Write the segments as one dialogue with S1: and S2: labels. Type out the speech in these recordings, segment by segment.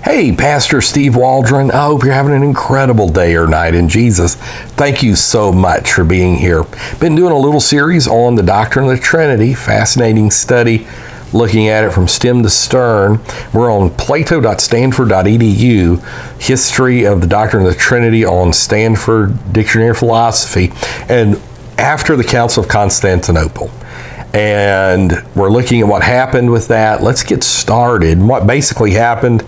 S1: Hey, Pastor Steve Waldron. I hope you're having an incredible day or night in Jesus. Thank you so much for being here. Been doing a little series on the doctrine of the Trinity, fascinating study, looking at it from stem to stern. We're on plato.stanford.edu, history of the doctrine of the Trinity on Stanford Dictionary of Philosophy, and after the Council of Constantinople. And we're looking at what happened with that. Let's get started. What basically happened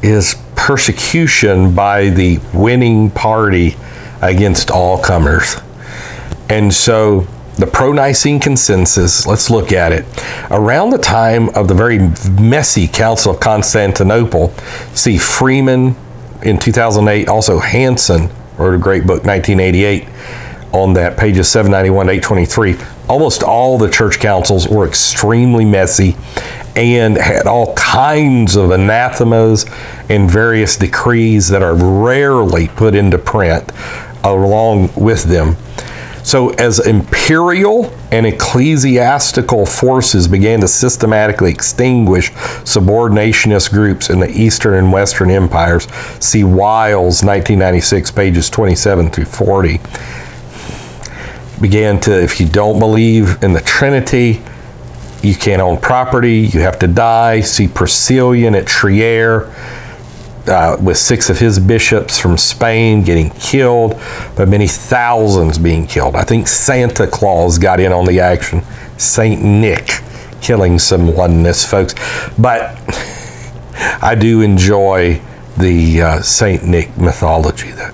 S1: is persecution by the winning party against all comers. And so the pro-Nicene consensus, let's look at it. Around the time of the very messy Council of Constantinople, see Freeman in 2008, also Hansen wrote a great book, 1988, on that, pages 791 to 823. Almost all the church councils were extremely messy and had all kinds of anathemas and various decrees that are rarely put into print along with them. So as imperial and ecclesiastical forces began to systematically extinguish subordinationist groups in the Eastern and Western empires, see Wiles, 1996, pages 27 through 40, began to, if you don't believe in the Trinity, you can't own property, you have to die. See Priscillian at Trier with 6 of his bishops from Spain getting killed, but many thousands being killed. I think Santa Claus got in on the action. Saint Nick killing some oneness folks. But I do enjoy the Saint Nick mythology, though,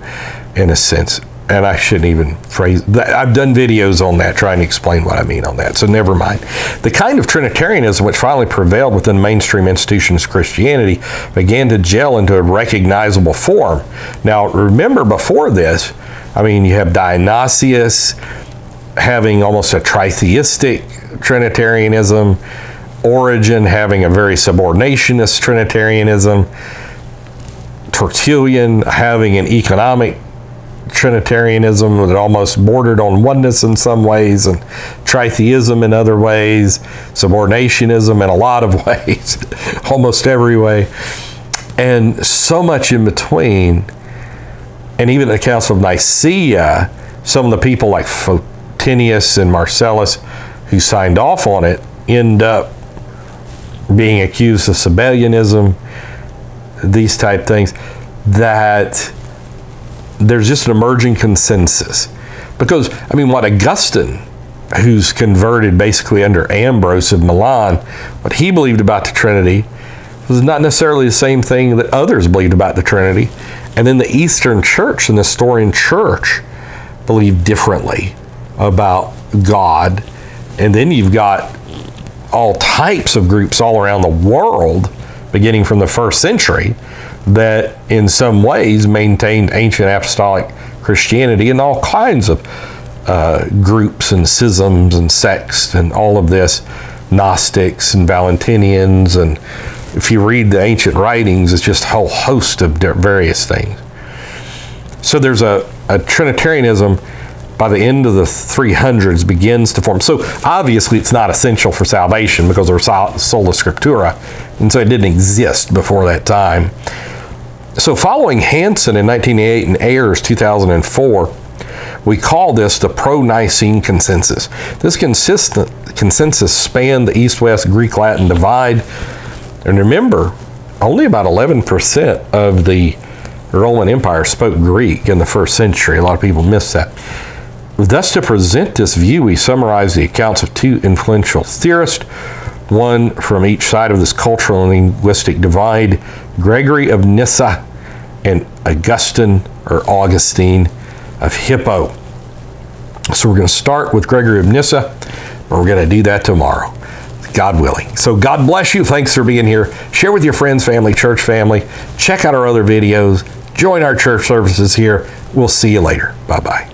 S1: in a sense. And I shouldn't even phrase that. I've done videos on that trying to explain what I mean on that, so never mind. The kind of Trinitarianism which finally prevailed within mainstream institutions of Christianity began to gel into a recognizable form. Now, remember before this, I mean, you have Dionysius having almost a tritheistic Trinitarianism, Origen having a very subordinationist Trinitarianism, Tertullian having an economic Trinitarianism that almost bordered on oneness in some ways, and tritheism in other ways, subordinationism in a lot of ways, almost every way, and so much in between. And even at the Council of Nicaea, some of the people like Photinius and Marcellus who signed off on it end up being accused of Sabellianism, these type things, that there's just an emerging consensus. Because, I mean, what Augustine, who's converted basically under Ambrose of Milan, what he believed about the Trinity was not necessarily the same thing that others believed about the Trinity. And then the Eastern Church, the Nestorian Church, believed differently about God. And then you've got all types of groups all around the world, beginning from the first century, that in some ways maintained ancient apostolic Christianity, and all kinds of groups and schisms and sects and all of this, Gnostics and Valentinians, and if you read the ancient writings, it's just a whole host of various things. So there's a Trinitarianism by the end of the 300s begins to form. So obviously it's not essential for salvation because they're sola scriptura, and so it didn't exist before that time. So following Hansen in 1988 and Ayers 2004, we call this the pro-Nicene consensus. This consensus spanned the East-West Greek-Latin divide. And remember, only about 11% of the Roman Empire spoke Greek in the first century. A lot of people miss that. Thus, to present this view, we summarize the accounts of 2 influential theorists, one from each side of this cultural and linguistic divide, Gregory of Nyssa and Augustine of Hippo. So we're going to start with Gregory of Nyssa, and we're going to do that tomorrow, God willing. So God bless you. Thanks for being here. Share with your friends, family, church family. Check out our other videos. Join our church services here. We'll see you later. Bye-bye.